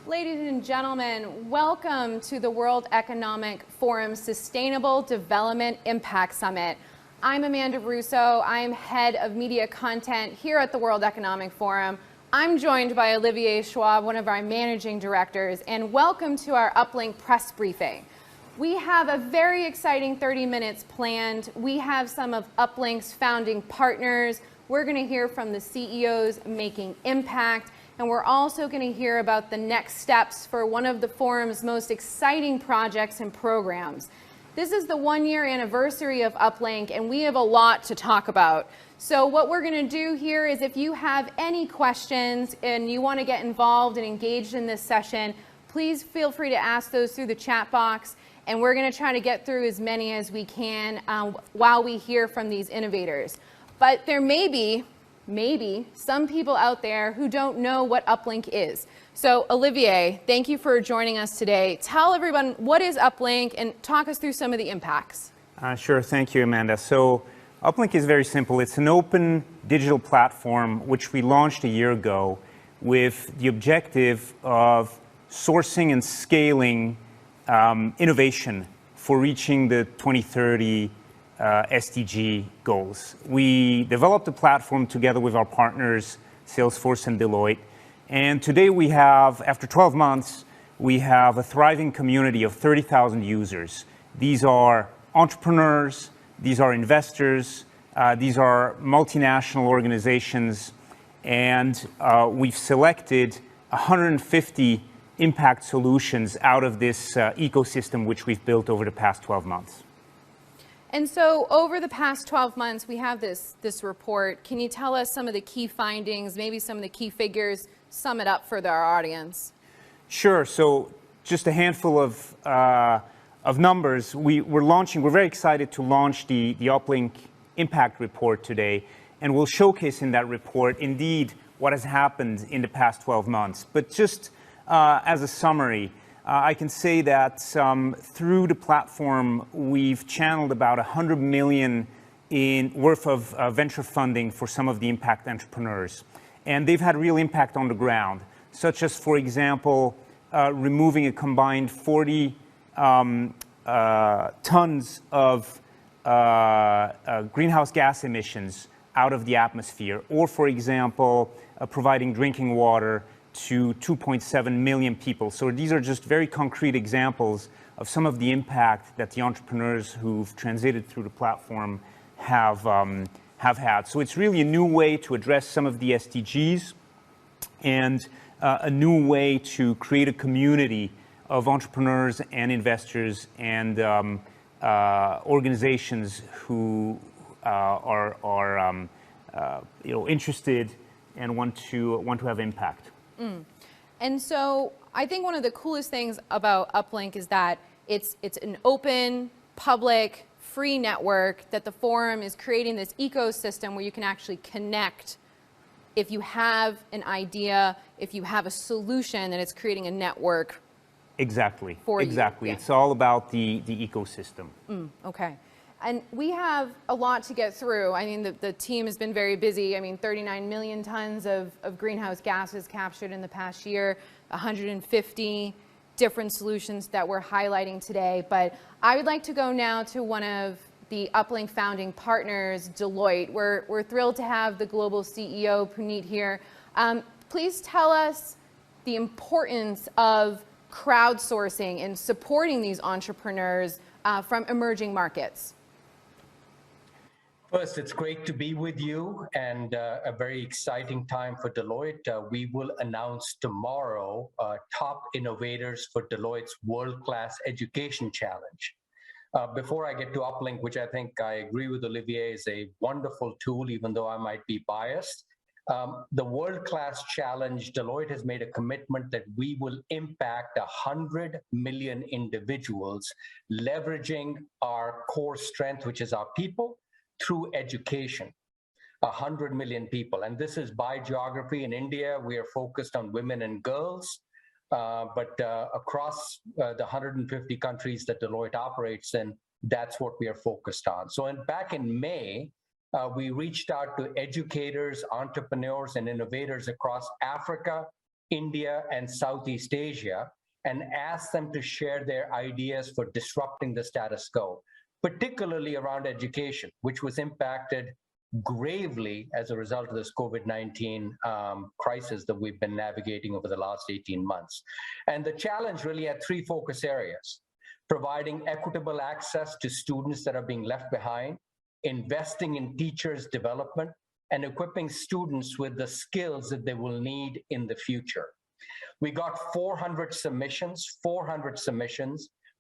Ladies and gentlemen, welcome to the World Economic Forum Sustainable Development Impact Summit. I'm Amanda Russo. I'm head of media content here at the World Economic Forum. I'm joined by Olivier Schwab, one of our managing directors, and welcome to our UpLink press briefing. We have a very exciting 30 minutes planned. We have some of UpLink's founding partners. We're going to hear from the CEOs making impact. And we're also going to hear about the next steps for one of the forum's most exciting projects and programs. This is the 1-year anniversary of UpLink, and we have a lot to talk about. So what we're going to do here is if you have any questions and you want to get involved and engaged in this session, please feel free to ask those through the chat box. And we're going to try to get through as many as we can while we hear from these innovators. But there may be some people out there who don't know what UpLink is. So Olivier, thank you for joining us today. Tell everyone what is UpLink and talk us through some of the impacts. Sure, thank you, Amanda. So UpLink is very simple. It's an open digital platform which we launched a year ago with the objective of sourcing and scaling innovation for reaching the 2030 SDG goals. We developed a platform together with our partners, Salesforce and Deloitte. And today we have, after 12 months, we have a thriving community of 30,000 users. These are entrepreneurs, these are investors, these are multinational organizations, and we've selected 150 impact solutions out of this ecosystem which we've built over the past 12 months. And so over the past 12 months, we have this report. Can you tell us some of the key findings, maybe some of the key figures, sum it up for our audience? Sure. So just a handful of numbers. We're very excited to launch the UpLink Impact Report today, and we'll showcase in that report, indeed, what has happened in the past 12 months. But just as a summary, I can say that through the platform, we've channeled about $100 million worth of venture funding for some of the impact entrepreneurs. And they've had real impact on the ground, such as, for example, removing a combined 40 tons of greenhouse gas emissions out of the atmosphere, or, for example, providing drinking water to 2.7 million people. So these are just very concrete examples of some of the impact that the entrepreneurs who've transited through the platform have had. So it's really a new way to address some of the SDGs and a new way to create a community of entrepreneurs and investors and organizations who are interested and want to have impact. And so I think one of the coolest things about UpLink is that it's an open, public, free network that the forum is creating this ecosystem where you can actually connect. If you have an idea, if you have a solution, and it's creating a network. Exactly. For you. Exactly. Yeah. It's all about the ecosystem. Okay. And we have a lot to get through. I mean, the team has been very busy. I mean, 39 million tons of greenhouse gases captured in the past year, 150 different solutions that we're highlighting today. But I would like to go now to one of the UpLink founding partners, Deloitte. We're thrilled to have the global CEO, Puneet, here. Please tell us the importance of crowdsourcing and supporting these entrepreneurs from emerging markets. First, it's great to be with you and a very exciting time for Deloitte. We will announce tomorrow top innovators for Deloitte's World-Class Education Challenge. Before I get to UpLink, which I think I agree with Olivier is a wonderful tool, even though I might be biased, the World-Class Challenge, Deloitte has made a commitment that we will impact 100 million individuals, leveraging our core strength, which is our people, through education. 100 million people. And this is by geography. In India, we are focused on women and girls, but across the 150 countries that Deloitte operates in, that's what we are focused on. So back in May, we reached out to educators, entrepreneurs, and innovators across Africa, India, and Southeast Asia, and asked them to share their ideas for disrupting the status quo, particularly around education, which was impacted gravely as a result of this COVID-19 crisis that we've been navigating over the last 18 months. And the challenge really had three focus areas: providing equitable access to students that are being left behind, investing in teachers' development, and equipping students with the skills that they will need in the future. We got 400 submissions,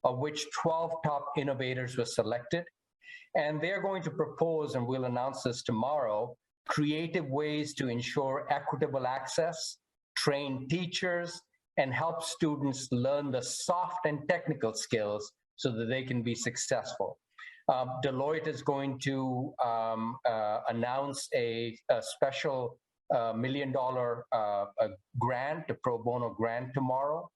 of which 12 top innovators were selected. And they're going to propose, and we'll announce this tomorrow, creative ways to ensure equitable access, train teachers, and help students learn the soft and technical skills so that they can be successful. Deloitte is going to announce a special $1 million grant, a pro bono grant tomorrow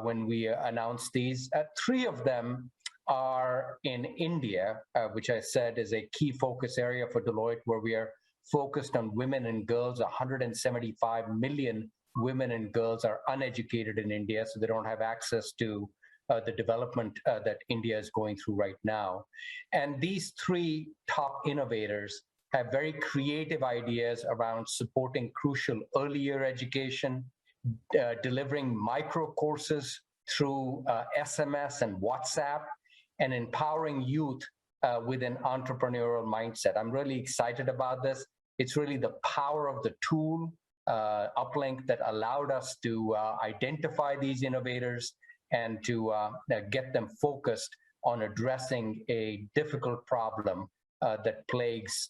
when we announce these. Three of them are in India, which I said is a key focus area for Deloitte, where we are focused on women and girls. 175 million women and girls are uneducated in India, so they don't have access to the development that India is going through right now. And these three top innovators have very creative ideas around supporting crucial early year education, delivering micro courses through SMS and WhatsApp, and empowering youth with an entrepreneurial mindset. I'm really excited about this. It's really the power of the tool, UpLink, that allowed us to identify these innovators and to get them focused on addressing a difficult problem that plagues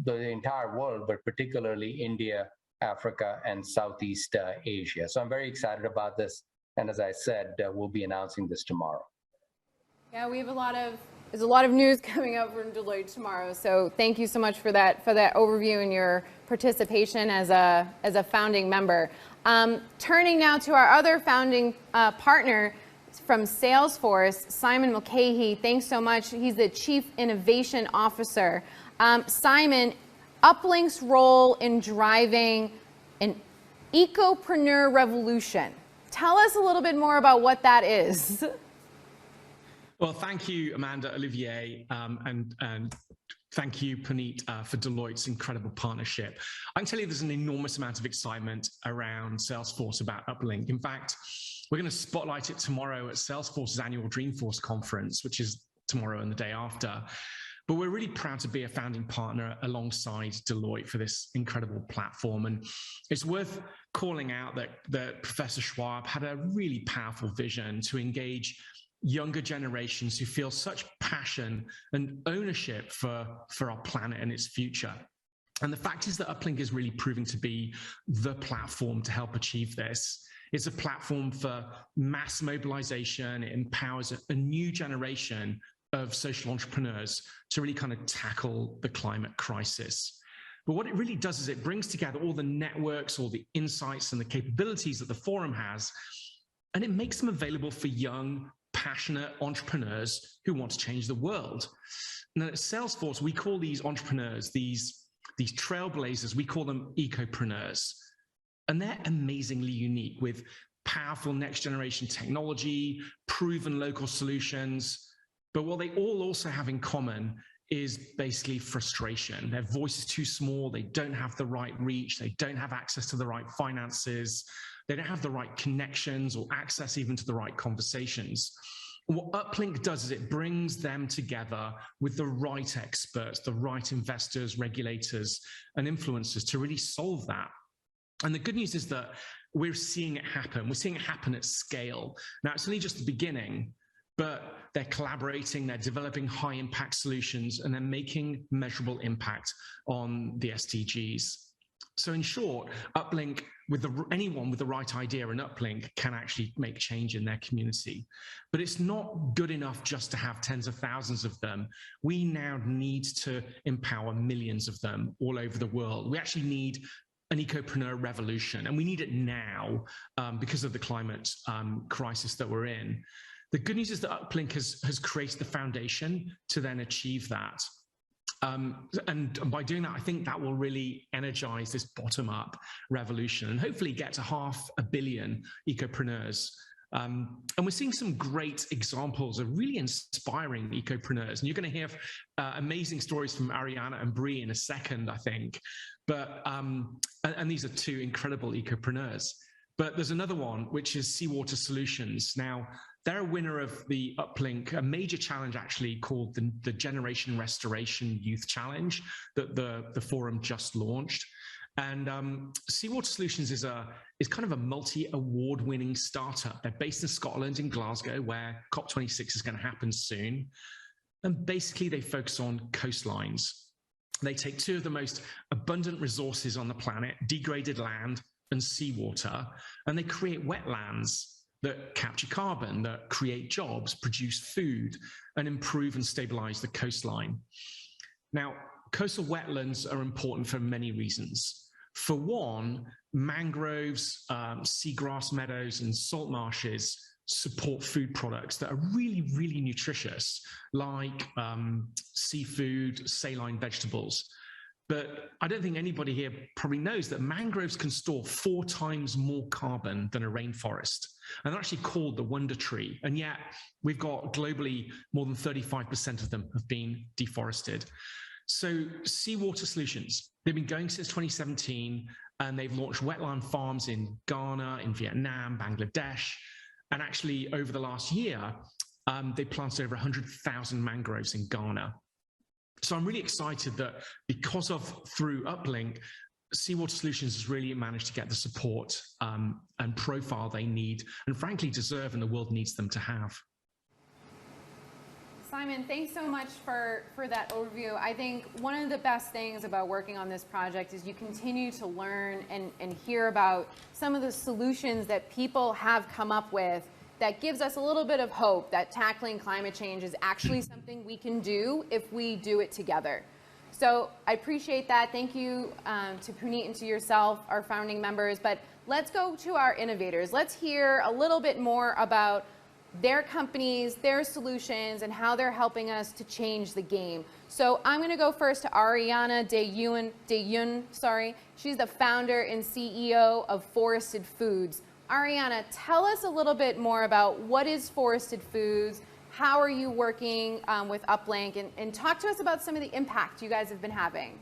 the entire world, but particularly India, Africa, and Southeast Asia. So I'm very excited about this. And as I said, we'll be announcing this tomorrow. Yeah, we have there's a lot of news coming up from Deloitte tomorrow. So thank you so much for that overview and your participation as a founding member. Turning now to our other founding partner from Salesforce, Simon Mulcahy. Thanks so much. He's the Chief Innovation Officer. Simon, UpLink's role in driving an ecopreneur revolution. Tell us a little bit more about what that is. Well, thank you, Amanda, Olivier, and thank you, Puneet, for Deloitte's incredible partnership. I can tell you there's an enormous amount of excitement around Salesforce about UpLink. In fact, we're going to spotlight it tomorrow at Salesforce's annual Dreamforce conference, which is tomorrow and the day after. But we're really proud to be a founding partner alongside Deloitte for this incredible platform. And it's worth calling out that Professor Schwab had a really powerful vision to engage younger generations who feel such passion and ownership for our planet and its future. And the fact is that UpLink is really proving to be the platform to help achieve this. It's a platform for mass mobilization. It empowers a new generation of social entrepreneurs to really kind of tackle the climate crisis. But what it really does is it brings together all the networks, all the insights and the capabilities that the forum has, and it makes them available for young, passionate entrepreneurs who want to change the world. Now at Salesforce, we call these entrepreneurs, these trailblazers, we call them ecopreneurs. And they're amazingly unique with powerful next generation technology, proven local solutions. But what they all also have in common is basically frustration. Their voice is too small. They don't have the right reach. They don't have access to the right finances. They don't have the right connections or access even to the right conversations. And what UpLink does is it brings them together with the right experts, the right investors, regulators, and influencers to really solve that. And the good news is that we're seeing it happen. We're seeing it happen at scale. Now, it's only just the beginning, but they're collaborating, they're developing high impact solutions, and they're making measurable impact on the SDGs. So in short, UpLink, anyone with the right idea in UpLink can actually make change in their community. But it's not good enough just to have tens of thousands of them. We now need to empower millions of them all over the world. We actually need an ecopreneur revolution, and we need it now because of the climate crisis that we're in. The good news is that UpLink has created the foundation to then achieve that. and by doing that, I think that will really energize this bottom-up revolution and hopefully get to 500 million ecopreneurs. And we're seeing some great examples of really inspiring ecopreneurs. And you're going to hear amazing stories from Ariana and Bree in a second, I think. But and these are two incredible ecopreneurs. But there's another one, which is Seawater Solutions. Now, they're a winner of the UpLink, a major challenge actually called the Generation Restoration Youth Challenge that the forum just launched. And Seawater Solutions is kind of a multi-award-winning startup. They're based in Scotland, in Glasgow, where COP26 is going to happen soon. And basically, they focus on coastlines. They take two of the most abundant resources on the planet, degraded land and seawater, and they create wetlands that capture carbon, that create jobs, produce food, and improve and stabilize the coastline. Now, coastal wetlands are important for many reasons. For one, mangroves, seagrass meadows, and salt marshes support food products that are really, really nutritious, like seafood, saline vegetables. But I don't think anybody here probably knows that mangroves can store 4 times more carbon than a rainforest. And they're actually called the wonder tree. And yet we've got globally more than 35% of them have been deforested. So Seawater Solutions, they've been going since 2017, and they've launched wetland farms in Ghana, in Vietnam, Bangladesh. And actually over the last year, they planted over 100,000 mangroves in Ghana. So I'm really excited that because of through UpLink, Seawater Solutions has really managed to get the support and profile they need and frankly deserve, and the world needs them to have. Simon, thanks so much for that overview. I think one of the best things about working on this project is you continue to learn and hear about some of the solutions that people have come up with that gives us a little bit of hope that tackling climate change is actually something we can do if we do it together. So I appreciate that. Thank you to Puneet and to yourself, our founding members. But let's go to our innovators. Let's hear a little bit more about their companies, their solutions, and how they're helping us to change the game. So I'm going to go first to Ariana De Yun. She's the founder and CEO of Forested Foods. Ariana, tell us a little bit more about what is Forested Foods, how are you working with UpLink, and talk to us about some of the impact you guys have been having.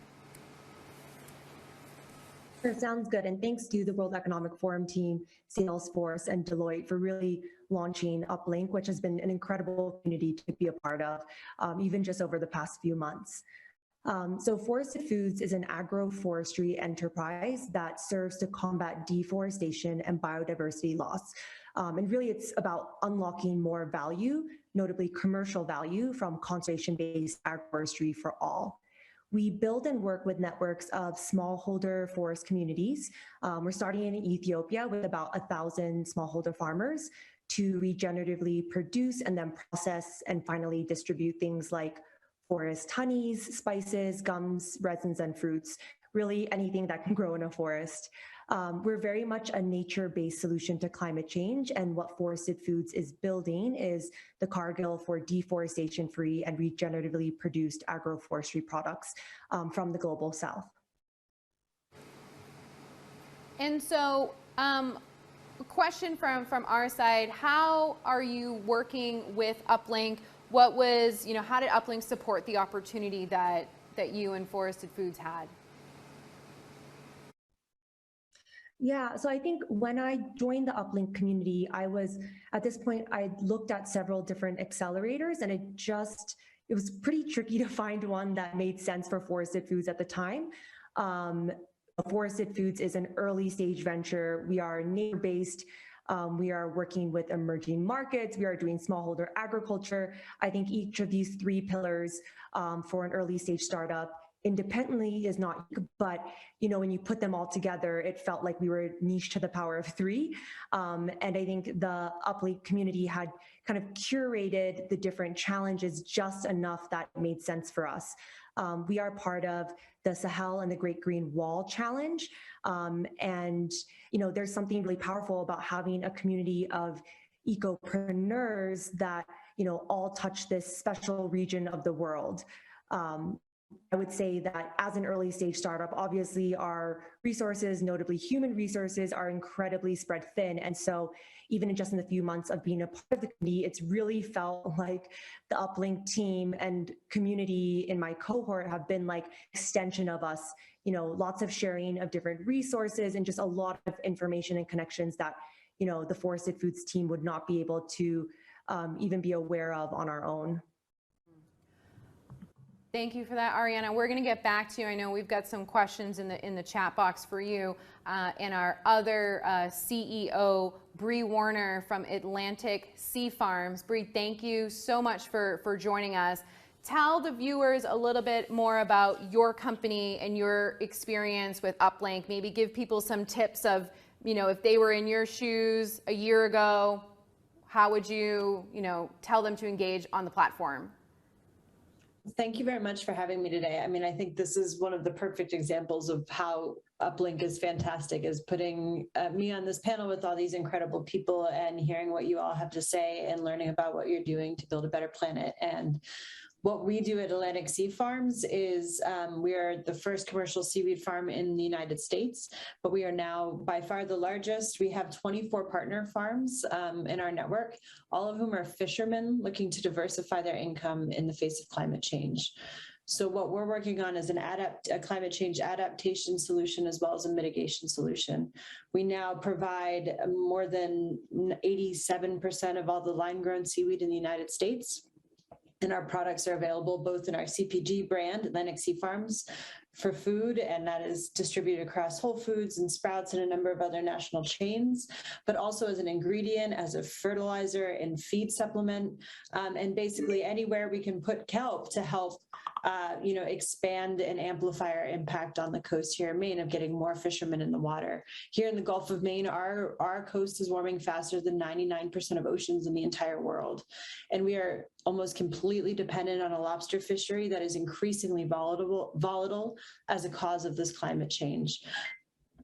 Sure, sounds good. And thanks to the World Economic Forum team, Salesforce, and Deloitte for really launching UpLink, which has been an incredible community to be a part of, even just over the past few months. So Forested Foods is an agroforestry enterprise that serves to combat deforestation and biodiversity loss. And really it's about unlocking more value, notably commercial value, from conservation-based agroforestry for all. We build and work with networks of smallholder forest communities. We're starting in Ethiopia with about 1,000 smallholder farmers to regeneratively produce and then process and finally distribute things like forest honeys, spices, gums, resins, and fruits, really anything that can grow in a forest. We're very much a nature-based solution to climate change, and what Forested Foods is building is the Cargill for deforestation-free and regeneratively produced agroforestry products from the global south. And so, a question from our side, how are you working with UpLink? What was, how did UpLink support the opportunity that you and Forested Foods had? Yeah, so I think when I joined the UpLink community, at this point, I looked at several different accelerators, and it was pretty tricky to find one that made sense for Forested Foods at the time. Forested Foods is an early stage venture. We are nature-based. We are working with emerging markets. We are doing smallholder agriculture. I think each of these 3 pillars for an early stage startup independently is not, but when you put them all together, it felt like we were niche to the power of 3. And I think the UpLink community had kind of curated the different challenges just enough that it made sense for us. We are part of the Sahel and the Great Green Wall Challenge. And there's something really powerful about having a community of ecopreneurs that all touch this special region of the world. I would say that as an early stage startup, obviously our resources, notably human resources, are incredibly spread thin. And so even just in the few months of being a part of the community, it's really felt like the UpLink team and community in my cohort have been like extension of us, you know, lots of sharing of different resources and just a lot of information and connections that, you know, the Forested Foods team would not be able to even be aware of on our own. Thank you for that, Ariana. We're going to get back to you. I know we've got some questions in the chat box for you. And our other CEO, Bree Warner from Atlantic Sea Farms. Bree, thank you so much for joining us. Tell the viewers a little bit more about your company and your experience with UpLink. Maybe give people some tips of, you know, if they were in your shoes a year ago, how would you, you know, tell them to engage on the platform? Thank you very much for having me today. I mean, I think this is one of the perfect examples of how UpLink is fantastic, is putting me on this panel with all these incredible people and hearing what you all have to say and learning about what you're doing to build a better planet. And what we do at Atlantic Sea Farms is we are the first commercial seaweed farm in the United States, but we are now by far the largest. We have 24 partner farms in our network, all of whom are fishermen looking to diversify their income in the face of climate change. So what we're working on is a climate change adaptation solution as well as a mitigation solution. We now provide more than 87% of all the line-grown seaweed in the United States. And our products are available both in our CPG brand, Atlantic Sea Farms, for food, and that is distributed across Whole Foods and Sprouts and a number of other national chains, but also as an ingredient, as a fertilizer and feed supplement, and basically anywhere we can put kelp to help you know, expand and amplify our impact on the coast here in Maine of getting more fishermen in the water. Here in the Gulf of Maine, our coast is warming faster than 99% of oceans in the entire world. And we are almost completely dependent on a lobster fishery that is increasingly volatile as a cause of this climate change.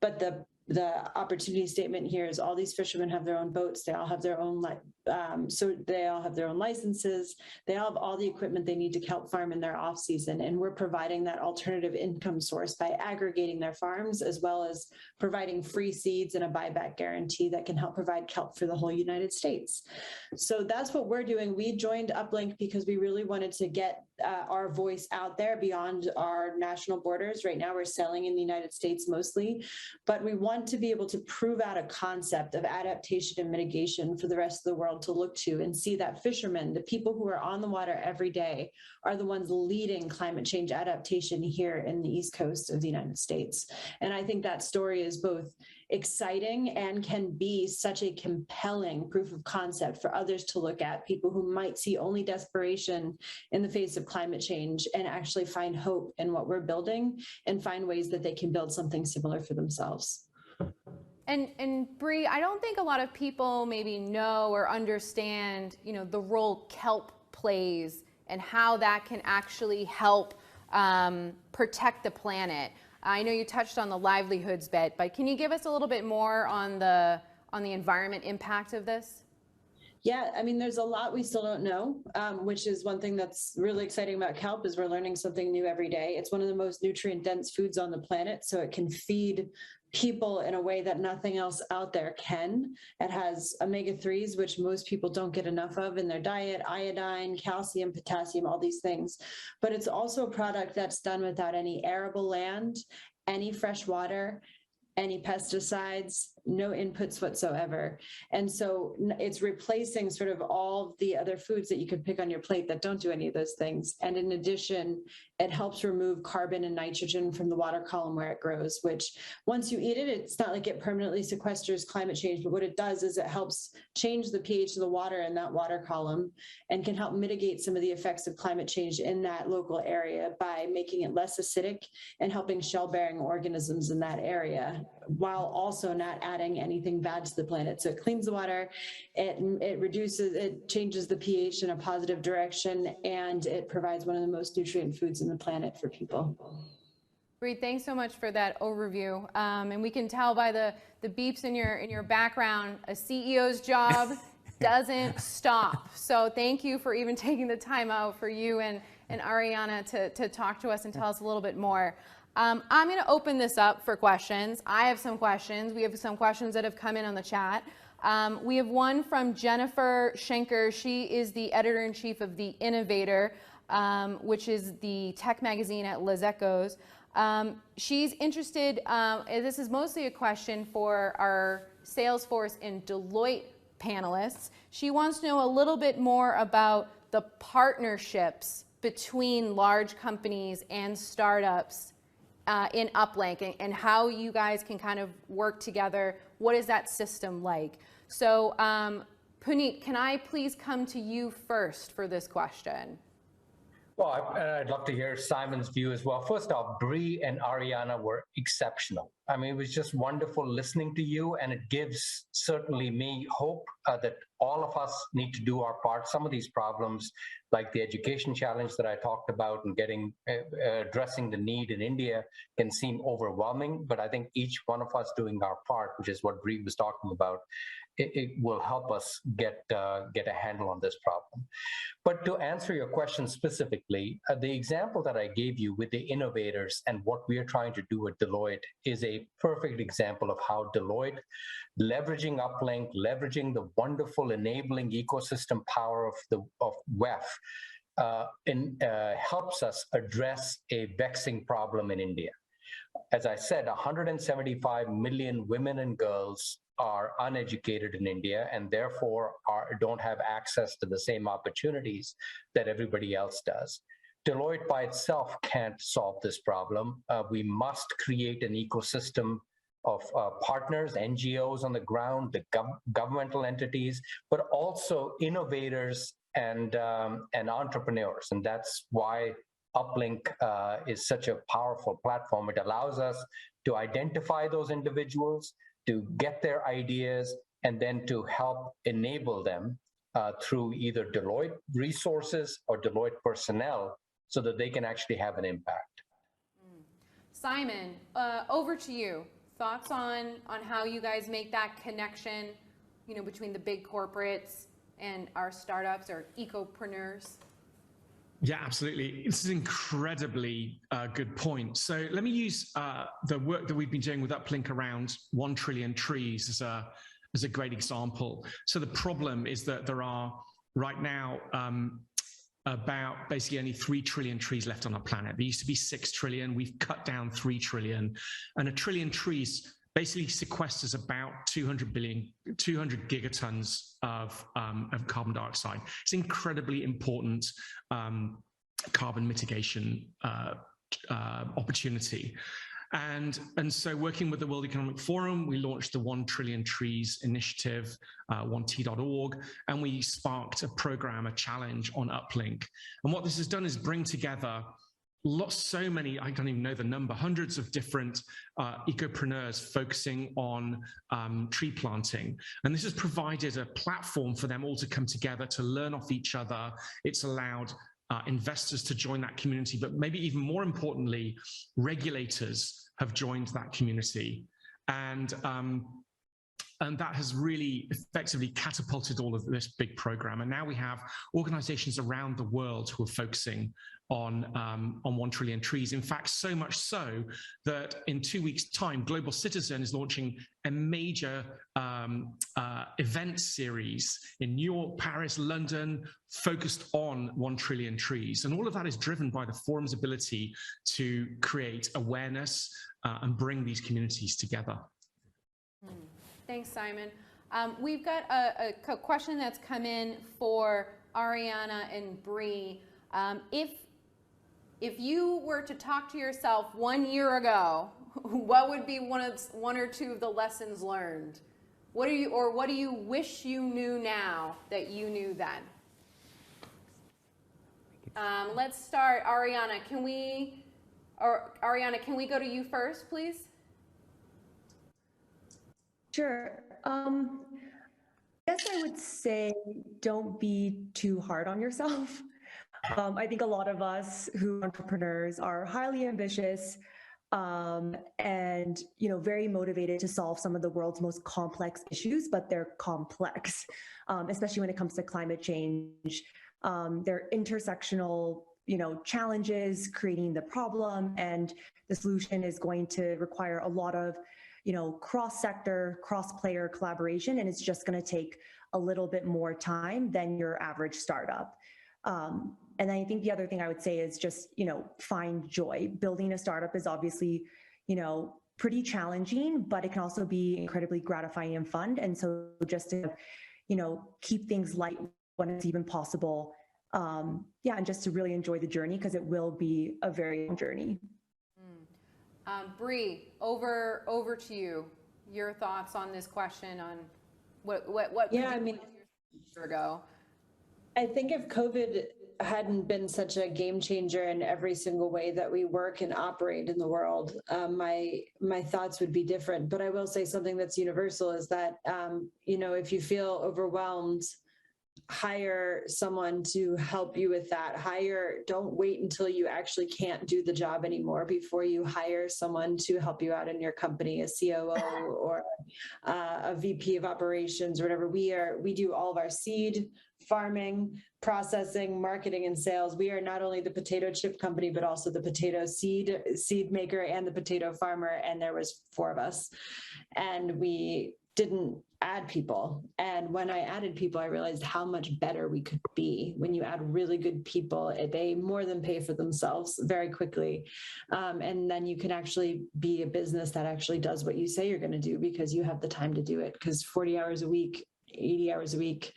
But the opportunity statement here is all these fishermen have their own boats. They all have their own, so they all have their own licenses. They all have all the equipment they need to kelp farm in their off season. And we're providing that alternative income source by aggregating their farms, as well as providing free seeds and a buyback guarantee that can help provide kelp for the whole United States. So that's what we're doing. We joined UpLink because we really wanted to get our voice out there beyond our national borders. Right now we're selling in the United States mostly, but we want to be able to prove out a concept of adaptation and mitigation for the rest of the world to look to and see that fishermen, the people who are on the water every day, are the ones leading climate change adaptation here in the East Coast of the United States. And I think that story is both exciting and can be such a compelling proof of concept for others to look at, people who might see only desperation in the face of climate change and actually find hope in what we're building and find ways that they can build something similar for themselves. And Bree, I don't think a lot of people maybe know or understand, you know, the role kelp plays and how that can actually help protect the planet. I know you touched on the livelihoods bit, but can you give us a little bit more on the environment impact of this? Yeah, I mean, there's a lot we still don't know, which is one thing that's really exciting about kelp is we're learning something new every day. It's one of the most nutrient-dense foods on the planet, so it can feed people in a way that nothing else out there can. It has omega-3s, which most people don't get enough of in their diet, iodine, calcium, potassium, all these things. But it's also a product that's done without any arable land, any fresh water, any pesticides, no inputs whatsoever. And so it's replacing sort of all the other foods that you could pick on your plate that don't do any of those things. And in addition, it helps remove carbon and nitrogen from the water column where it grows, which once you eat it, it's not like it permanently sequesters climate change, but what it does is it helps change the pH of the water in that water column and can help mitigate some of the effects of climate change in that local area by making it less acidic and helping shell-bearing organisms in that area, while also not adding anything bad to the planet. So it cleans the water, it changes the pH in a positive direction, and it provides one of the most nutrient foods in the planet for people. Bree, thanks so much for that overview. And we can tell by the beeps in your background, a CEO's job doesn't stop. So thank you for even taking the time out for you and and Ariana to talk to us and tell us a little bit more. I'm going to open this up for questions. I have some questions. We have some questions that have come in on the chat. We have one from Jennifer Schenker. She is the editor-in-chief of The Innovator, which is the tech magazine at Les Echos. She's interested, this is mostly a question for our Salesforce and Deloitte panelists. She wants to know a little bit more about the partnerships between large companies and startups in UpLink and how you guys can kind of work together. What is that system like? So Puneet, can I please come to you first for this question? Well, I'd love to hear Simon's view as well. First off, Bree and Ariana were exceptional. I mean, it was just wonderful listening to you, and it gives certainly me hope that all of us need to do our part. Some of these problems, like the education challenge that I talked about and addressing the need in India, can seem overwhelming, but I think each one of us doing our part, which is what Bree was talking about, it will help us get a handle on this problem. But to answer your question specifically, the example that I gave you with the innovators and what we are trying to do at Deloitte is a perfect example of how Deloitte, leveraging UpLink, leveraging the wonderful enabling ecosystem power of WEF, helps us address a vexing problem in India. As I said, 175 million women and girls are uneducated in India and therefore don't have access to the same opportunities that everybody else does. Deloitte by itself can't solve this problem. We must create an ecosystem of partners, NGOs on the ground, the governmental entities, but also innovators and entrepreneurs. And that's why UpLink is such a powerful platform. It allows us to identify those individuals, to get their ideas, and then to help enable them through either Deloitte resources or Deloitte personnel so that they can actually have an impact. Simon, over to you. Thoughts on how you guys make that connection, between the big corporates and our startups or ecopreneurs? Yeah, absolutely. This is an incredibly good point. So let me use the work that we've been doing with UpLink around 1 trillion trees as a great example. So the problem is that there are right now about basically only 3 trillion trees left on our planet. There used to be 6 trillion. We've cut down 3 trillion, and 1 trillion trees basically sequesters about 200 gigatons of carbon dioxide. It's incredibly important carbon mitigation opportunity. And so working with the World Economic Forum, we launched the 1 Trillion Trees Initiative, 1t.org, and we sparked a program, a challenge on UpLink. And what this has done is bring together so many, I don't even know the number, hundreds of different ecopreneurs focusing on tree planting. And this has provided a platform for them all to come together to learn off each other. It's allowed investors to join that community, but maybe even more importantly, regulators have joined that community. And that has really effectively catapulted all of this big program. And now we have organizations around the world who are focusing on 1 trillion trees. In fact, so much so that in 2 weeks' time, Global Citizen is launching a major event series in New York, Paris, London, focused on 1 trillion trees. And all of that is driven by the forum's ability to create awareness and bring these communities together. Thanks, Simon. We've got a question that's come in for Ariana and Bree. If you were to talk to yourself 1 year ago, what would be one or two of the lessons learned? What do you wish you knew now that you knew then? Let's start, Ariana. Can we go to you first, please? Sure. I guess I would say don't be too hard on yourself. I think a lot of us who are entrepreneurs are highly ambitious and very motivated to solve some of the world's most complex issues, but they're complex, especially when it comes to climate change. They're intersectional challenges, creating the problem, and the solution is going to require a lot of, cross-sector, cross-player collaboration, and it's just going to take a little bit more time than your average startup. And I think the other thing I would say is just, find joy. Building a startup is obviously, pretty challenging, but it can also be incredibly gratifying and fun. And so just to, keep things light when it's even possible. And just to really enjoy the journey, because it will be a very long journey. Bree, over to you. Your thoughts on this question on what yeah, I mean, a year ago. I think if COVID hadn't been such a game changer in every single way that we work and operate in the world, my thoughts would be different. But I will say something that's universal is that, if you feel overwhelmed, hire someone to help you with that. Don't wait until you actually can't do the job anymore before you hire someone to help you out in your company, a COO or a VP of operations or whatever. We do all of our seed, farming, processing, marketing, and sales. We are not only the potato chip company, but also the potato seed maker and the potato farmer. And there was 4 of us, and we didn't add people. And when I added people, I realized how much better we could be. When you add really good people, they more than pay for themselves very quickly. And then you can actually be a business that actually does what you say you're going to do, because you have the time to do it. Because 40 hours a week, 80 hours a week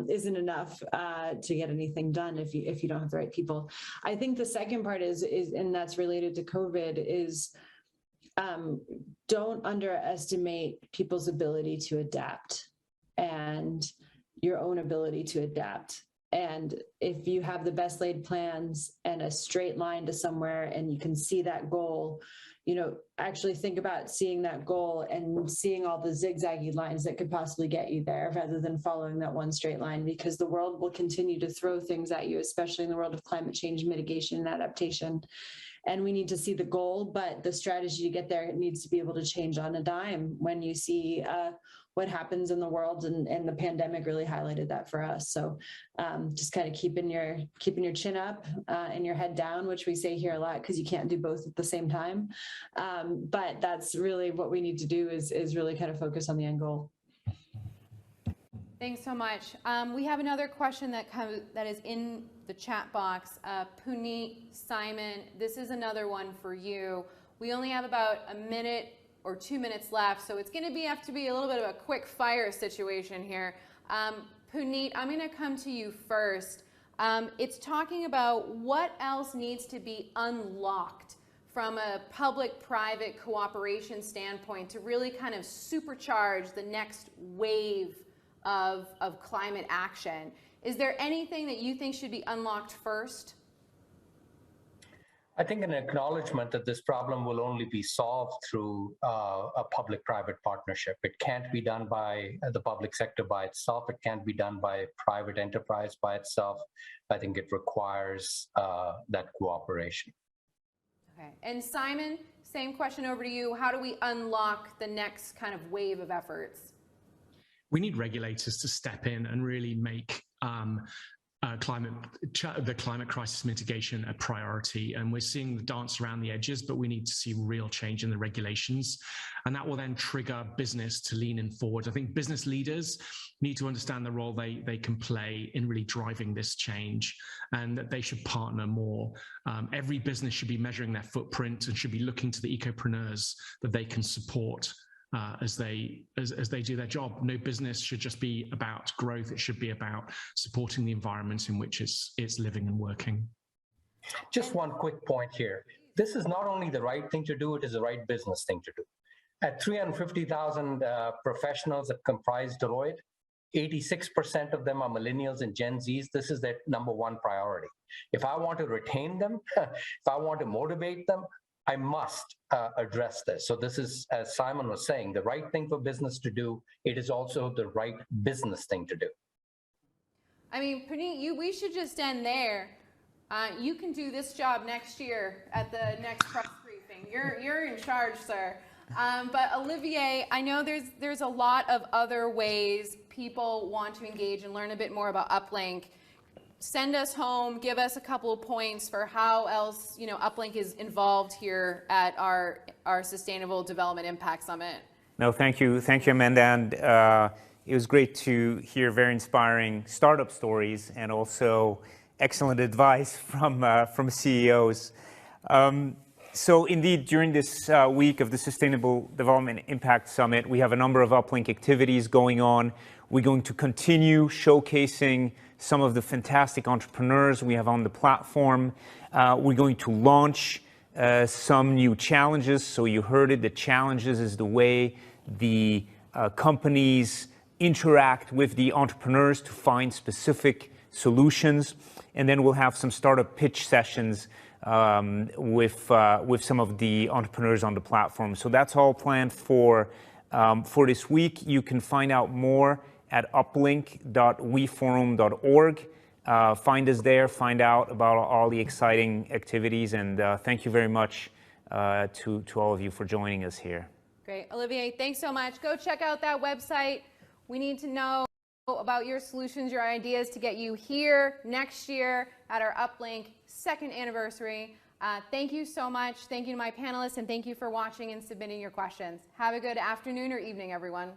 isn't enough to get anything done if you don't have the right people. I think the second part is and that's related to COVID, is don't underestimate people's ability to adapt and your own ability to adapt. And if you have the best laid plans and a straight line to somewhere and you can see that goal, actually think about seeing that goal and seeing all the zigzaggy lines that could possibly get you there, rather than following that one straight line, because the world will continue to throw things at you, especially in the world of climate change mitigation and adaptation. And we need to see the goal, but the strategy to get there needs to be able to change on a dime when you see what happens in the world, and the pandemic really highlighted that for us. So just kind of keeping your chin up and your head down, which we say here a lot, because you can't do both at the same time. But that's really what we need to do, is really kind of focus on the end goal. Thanks so much. We have another question that is in the chat box. Puneet, Simon, this is another one for you. We only have about a minute or 2 minutes left, so it's going to have to be a little bit of a quick fire situation here. Puneet, I'm going to come to you first. It's talking about what else needs to be unlocked from a public-private cooperation standpoint to really kind of supercharge the next wave of climate action. Is there anything that you think should be unlocked first? I think an acknowledgement that this problem will only be solved through a public-private partnership. It can't be done by the public sector by itself. It can't be done by private enterprise by itself. I think it requires that cooperation. Okay, and Simon, same question over to you. How do we unlock the next kind of wave of efforts? We need regulators to step in and really make the climate crisis mitigation a priority. And we're seeing the dance around the edges, but we need to see real change in the regulations. And that will then trigger business to lean in forward. I think business leaders need to understand the role they can play in really driving this change, and that they should partner more. Every business should be measuring their footprint and should be looking to the ecopreneurs that they can support as they do their job. No business should just be about growth. It should be about supporting the environment in which it's living and working. Just one quick point here. This is not only the right thing to do, it is the right business thing to do. At 350,000 professionals that comprise Deloitte, 86% of them are millennials and Gen Zs. This is their number one priority. If I want to retain them, if I want to motivate them, I must address this. So this is, as Simon was saying, the right thing for business to do. It is also the right business thing to do. I mean, Puneet, we should just end there. You can do this job next year at the next press briefing. You're in charge, sir. But Olivier, I know there's a lot of other ways people want to engage and learn a bit more about UpLink. send us home, give us a couple of points for how else, UpLink is involved here at our Sustainable Development Impact Summit. No, thank you, Amanda, and it was great to hear very inspiring startup stories and also excellent advice from CEOs. So indeed, during this week of the Sustainable Development Impact Summit, we have a number of UpLink activities going on. We're going to continue showcasing some of the fantastic entrepreneurs we have on the platform. We're going to launch some new challenges. So you heard it, the challenges is the way the companies interact with the entrepreneurs to find specific solutions. And then we'll have some startup pitch sessions with some of the entrepreneurs on the platform. So that's all planned for this week. You can find out more at uplink.weforum.org. Find us there, find out about all the exciting activities, and thank you very much to all of you for joining us here. Great. Olivier, thanks so much. Go check out that website. We need to know about your solutions, your ideas to get you here next year at our UpLink 2nd anniversary. Thank you so much. Thank you to my panelists, and thank you for watching and submitting your questions. Have a good afternoon or evening, everyone.